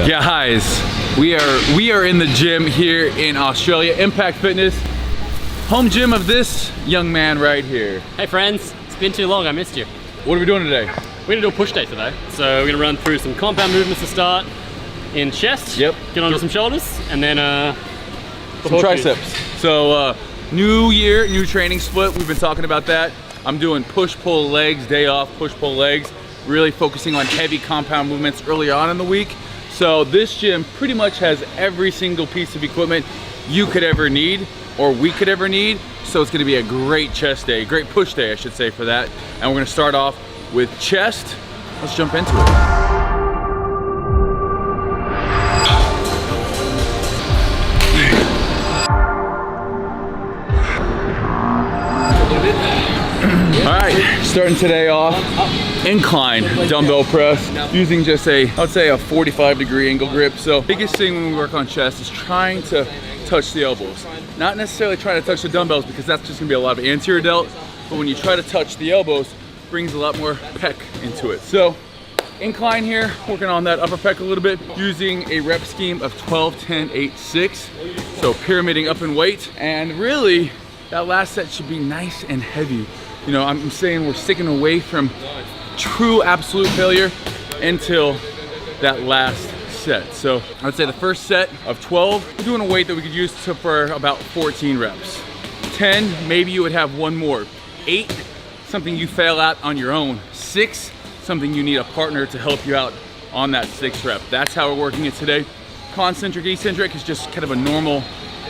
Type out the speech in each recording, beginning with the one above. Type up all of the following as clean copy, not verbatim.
Guys, we are in the gym here in Australia, Impact Fitness, home gym of this young man right here. Hey friends, it's been too long, I missed you. What are we doing today? We're gonna do a push day today. So we're gonna run through some compound movements to start in chest. Yep. Get onto some shoulders, and then some triceps. So new year, new training split. We've been talking about that. I'm doing push-pull legs, day off, push-pull legs, really focusing on heavy compound movements early on in the week. So this gym pretty much has every single piece of equipment you could ever need, or we could ever need. So it's gonna be a great chest day, great push day, I should say, for that. And we're gonna start off with chest. Let's jump into it. All right, starting today off, incline dumbbell press using just I would say a 45-degree angle grip. So biggest thing when we work on chest is trying to touch the elbows. Not necessarily trying to touch the dumbbells because that's just gonna be a lot of anterior delt, but when you try to touch the elbows, brings a lot more pec into it. So incline here, working on that upper pec a little bit, using a rep scheme of 12, 10, 8, 6. So pyramiding up in weight, and really that last set should be nice and heavy. You know, I'm saying we're sticking away from true absolute failure until that last set. So I'd say the first set of 12, we're doing a weight that we could use for about 14 reps. 10, maybe you would have one more. 8, something you fail at on your own. 6, something you need a partner to help you out on that 6th rep. That's how we're working it today. Concentric, eccentric is just kind of a normal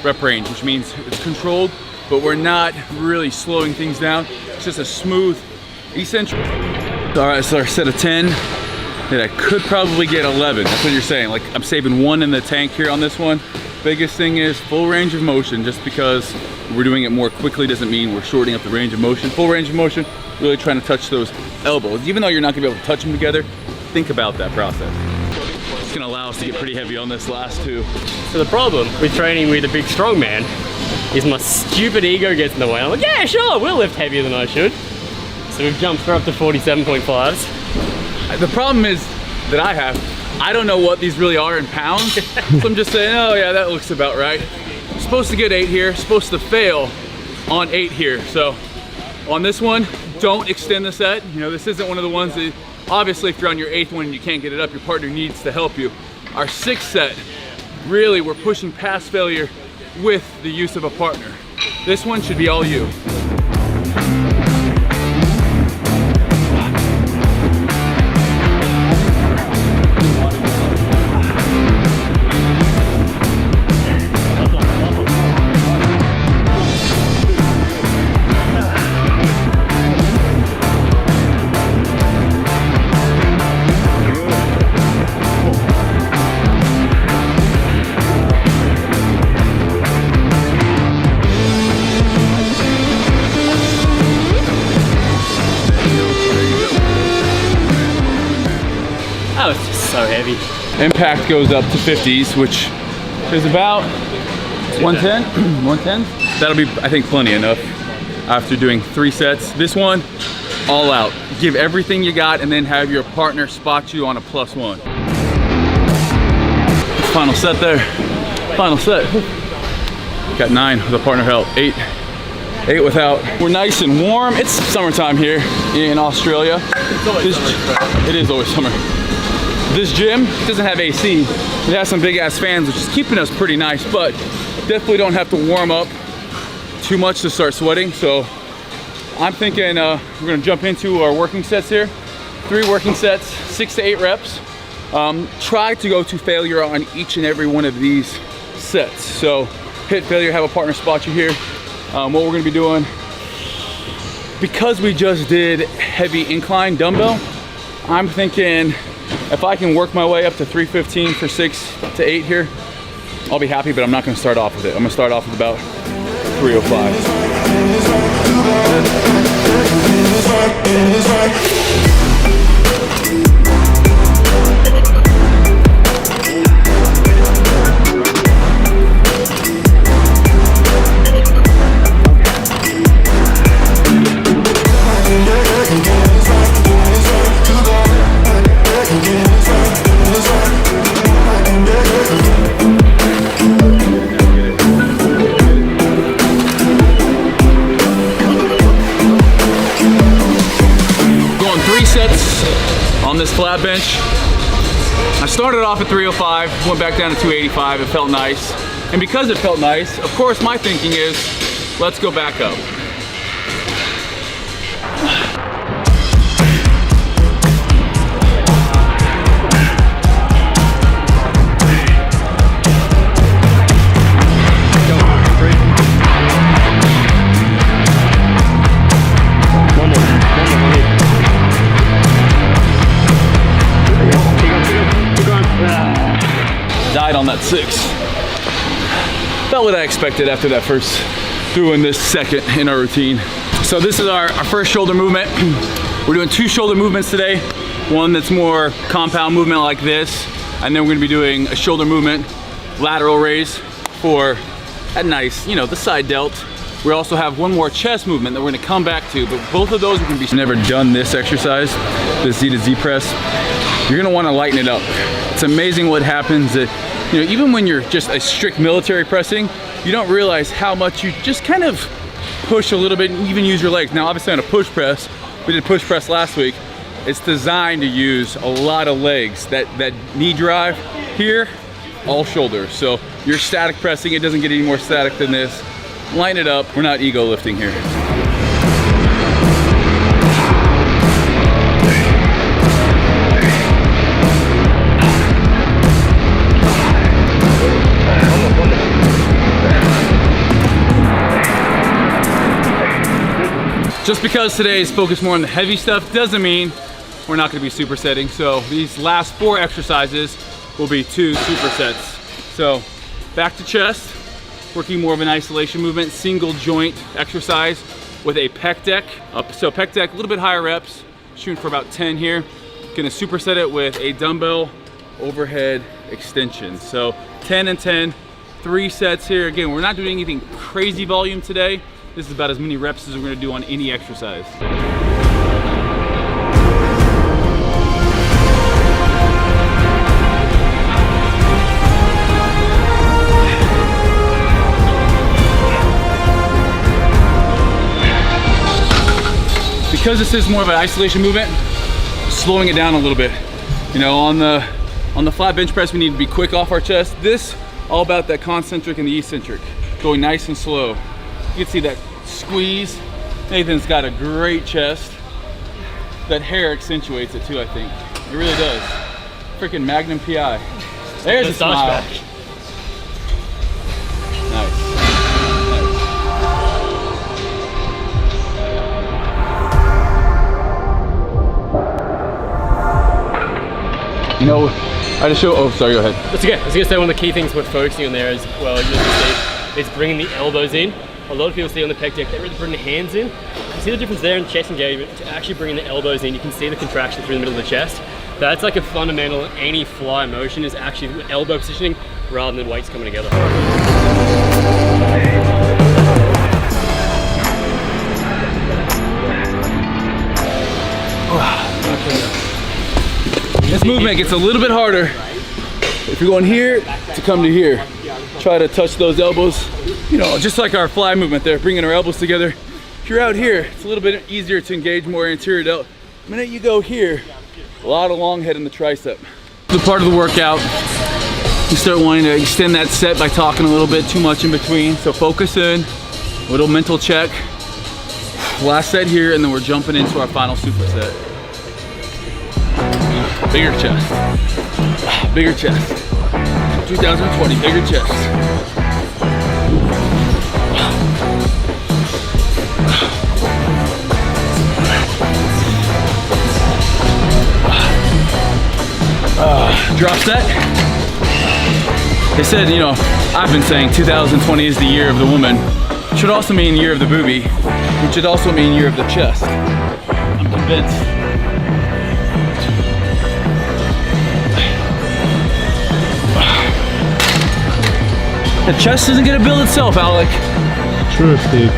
rep range, which means it's controlled, but we're not really slowing things down. It's just a smooth eccentric. All right, so our set of 10, and I could probably get 11. That's what you're saying. Like, I'm saving 1 in the tank here on this one. Biggest thing is full range of motion. Just because we're doing it more quickly doesn't mean we're shortening up the range of motion. Full range of motion, really trying to touch those elbows. Even though you're not gonna be able to touch them together, think about that process. It's gonna allow us to get pretty heavy on this last 2. So the problem with training with a big strong man is my stupid ego gets in the way. I'm like, yeah, sure, we'll lift heavier than I should. So we've jumped up to 47.5s. The problem is that I don't know what these really are in pounds. So I'm just saying, oh yeah, that looks about right. I'm supposed to get 8 here, supposed to fail on 8 here. So on this one, don't extend the set. You know, this isn't one of the ones that, obviously if you're on your 8th one and you can't get it up, your partner needs to help you. Our 6th set, really we're pushing past failure with the use of a partner. This one should be all you. That was just so heavy. Impact goes up to 50s, which is about 110. 110. That'll be, I think, plenty enough after doing 3 sets. This one, all out. Give everything you got and then have your partner spot you on a +1. Final set there. Final set. Got 9 with a partner help. 8 without. We're nice and warm. It's summertime here in Australia. It's always summer. It is always summer. This gym doesn't have AC. It has some big ass fans, which is keeping us pretty nice, but definitely don't have to warm up too much to start sweating. So I'm thinking we're gonna jump into our working sets here. 3 working sets, 6 to 8 reps. Try to go to failure on each and every one of these sets. So hit failure, have a partner spot you here. What we're gonna be doing, because we just did heavy incline dumbbell, I'm thinking if I can work my way up to 315 for 6 to 8 here, I'll be happy, but I'm not gonna start off with it. I'm gonna start off with about 305. this flat bench. I started off at 305, went back down to 285. It felt nice. And because it felt nice, of course my thinking is, let's go back up. Died on that 6. About what I expected after that first, doing this second in our routine. So this is our first shoulder movement. We're doing 2 shoulder movements today. One that's more compound movement like this, and then we're gonna be doing a shoulder movement, lateral raise for a nice, you know, the side delt. We also have one more chest movement that we're gonna come back to, but both of those are gonna be. Never done this exercise, this Z to Z press. You're gonna wanna lighten it up. It's amazing what happens that, you know, even when you're just a strict military pressing, you don't realize how much you just kind of push a little bit and even use your legs. Now, obviously on a push press, we did push press last week. It's designed to use a lot of legs. That knee drive here, all shoulders. So you're static pressing, it doesn't get any more static than this. Line it up, we're not ego lifting here. Just because today is focused more on the heavy stuff doesn't mean we're not gonna be supersetting. So these last 4 exercises will be 2 supersets. So back to chest, working more of an isolation movement, single joint exercise with a pec deck. So pec deck, a little bit higher reps, shooting for about 10 here. Gonna superset it with a dumbbell overhead extension. So 10 and 10, 3 sets here. Again, we're not doing anything crazy volume today. This is about as many reps as we're gonna do on any exercise. Because this is more of an isolation movement, slowing it down a little bit. You know, on the flat bench press, we need to be quick off our chest. This, all about that concentric and the eccentric, going nice and slow. You can see that squeeze. Nathan's got a great chest. That hair accentuates it too, I think. It really does. Freaking Magnum PI. There's a smile. Nice. You know, I just show, oh, sorry, go ahead. That's okay. I was gonna say one of the key things we're focusing on there as well, as you see, is bringing the elbows in. A lot of people see on the pec deck, they really bring the hands in. You see the difference there in chest engagement, to actually bringing the elbows in, you can see the contraction through the middle of the chest. That's like a fundamental, any fly motion is actually elbow positioning rather than weights coming together. This movement gets a little bit harder if you're going here to come to here. Try to touch those elbows, you know, just like our fly movement there, bringing our elbows together. If you're out here, it's a little bit easier to engage more anterior delt. The minute you go here, a lot of long head in the tricep. The part of the workout, you start wanting to extend that set by talking a little bit too much in between. So focus in, little mental check. Last set here, and then we're jumping into our final superset. Bigger chest, bigger chest. 2020, bigger chest. Drop set. They said, you know, I've been saying 2020 is the year of the woman. It should also mean year of the boobie, which should also mean year of the chest. I'm convinced. The chest isn't gonna build itself, Alec. True, Steve.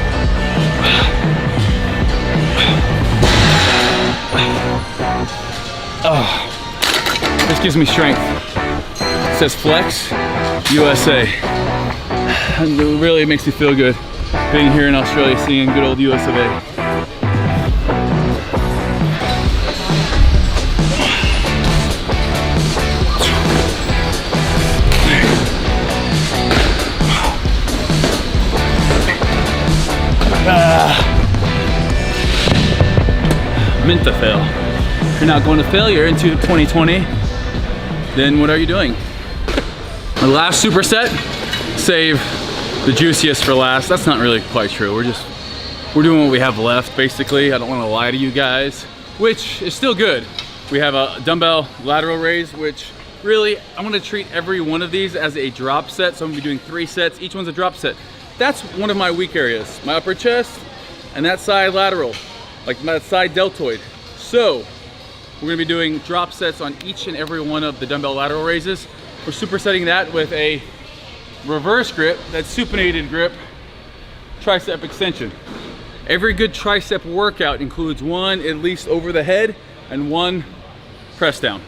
Oh, this gives me strength. It says Flex USA. It really makes me feel good being here in Australia, seeing good old US of A. to fail. If you're not going to failure into 2020, then what are you doing? The last superset, save the juiciest for last. That's not really quite true. We're doing what we have left, basically. I don't want to lie to you guys, which is still good. We have a dumbbell lateral raise, which really, I'm gonna treat every one of these as a drop set. So I'm gonna be doing 3 sets, each one's a drop set. That's one of my weak areas, my upper chest and that side lateral, like my side deltoid. So we're gonna be doing drop sets on each and every one of the dumbbell lateral raises. We're supersetting that with a reverse grip, that supinated grip, tricep extension. Every good tricep workout includes one at least over the head and one press down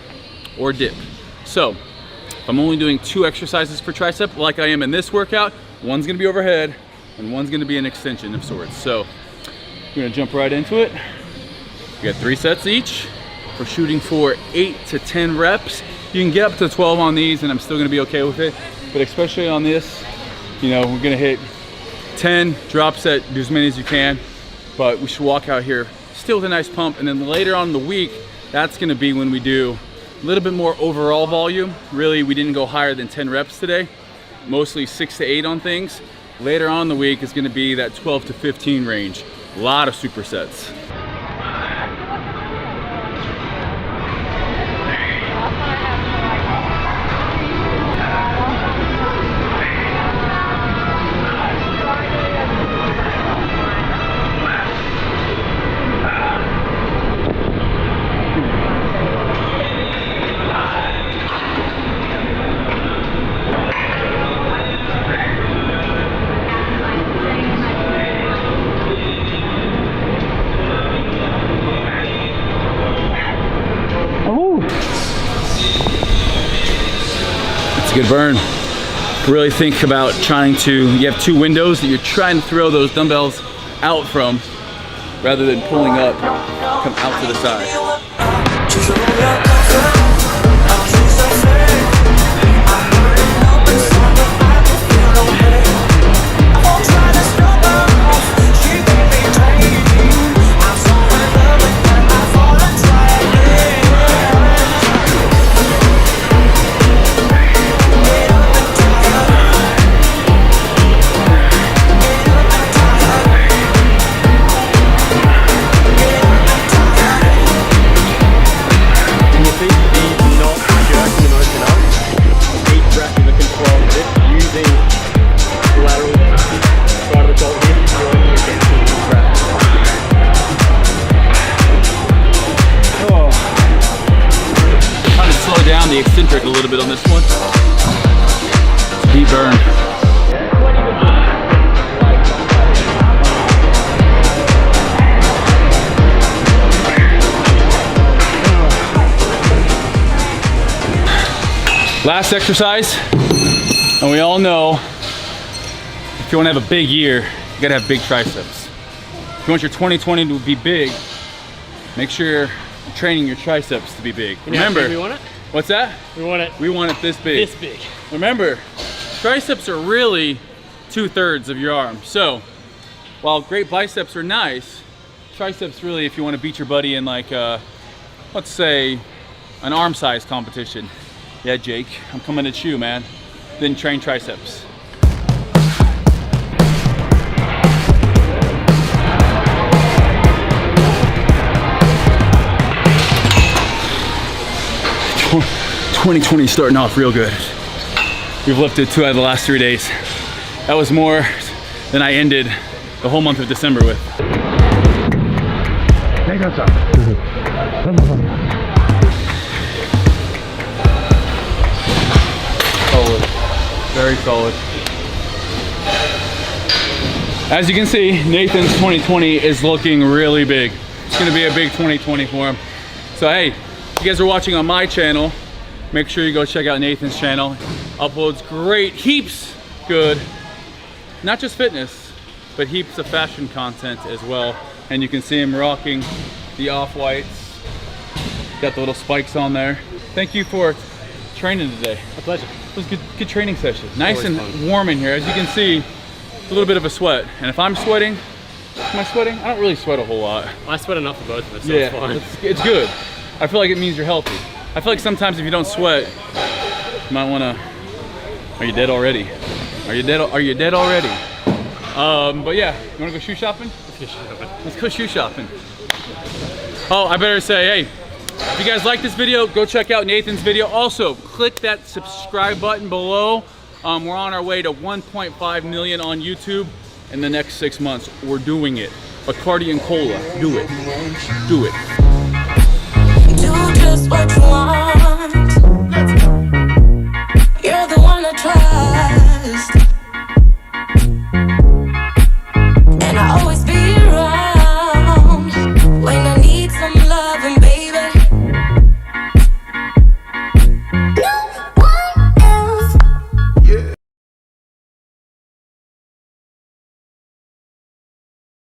or dip. So if I'm only doing 2 exercises for tricep like I am in this workout, one's gonna be overhead and one's gonna be an extension of sorts. So we're gonna jump right into it. We got 3 sets each. We're shooting for 8 to 10 reps. You can get up to 12 on these and I'm still gonna be okay with it. But especially on this, you know, we're gonna hit 10, drop set, do as many as you can. But we should walk out here still with a nice pump. And then later on in the week, that's gonna be when we do a little bit more overall volume. Really, we didn't go higher than 10 reps today. Mostly 6 to 8 on things. Later on in the week is gonna be that 12 to 15 range. A lot of supersets. Good burn. Really think about trying to, you have 2 windows that you're trying to throw those dumbbells out from rather than pulling up, come out to the side. The eccentric a little bit on this one. Deep burn. Last exercise, and we all know if you want to have a big year, you gotta have big triceps. If you want your 2020 to be big, make sure you're training your triceps to be big. Remember, we want it? What's that? We want it. We want it this big. This big. Remember, triceps are really 2/3 of your arm. So, while great biceps are nice, triceps really, if you want to beat your buddy in like, let's say, an arm size competition. Yeah, Jake, I'm coming at you, man. Then train triceps. Cool. 2020 starting off real good. We've lifted 2 out of the last 3 days. That was more than I ended the whole month of December with. Solid, very solid. As you can see, Nathan's 2020 is looking really big. It's gonna be a big 2020 for him. So hey, if you guys are watching on my channel, make sure you go check out Nathan's channel. Uploads great, heaps good, not just fitness, but heaps of fashion content as well. And you can see him rocking the off-whites. Got the little spikes on there. Thank you for training today. A pleasure. It was a good training session. Nice and fun. warm in here. As you can see, it's a little bit of a sweat. And if I'm sweating, Am I sweating? I don't really sweat a whole lot. I sweat enough for both of us, so Yeah, it's fine. it's good. I feel like it means you're healthy. I feel like sometimes if you don't sweat, you might wanna, are you dead already? Are you dead already? But yeah, you wanna go shoe shopping? Let's go shoe shopping. Oh, I better say, hey, if you guys like this video, go check out Nathan's video. Also, click that subscribe button below. We're on our way to 1.5 million on YouTube in the next 6 months. We're doing it. Bacardi and Cola, do it. Do it. Do just what you want.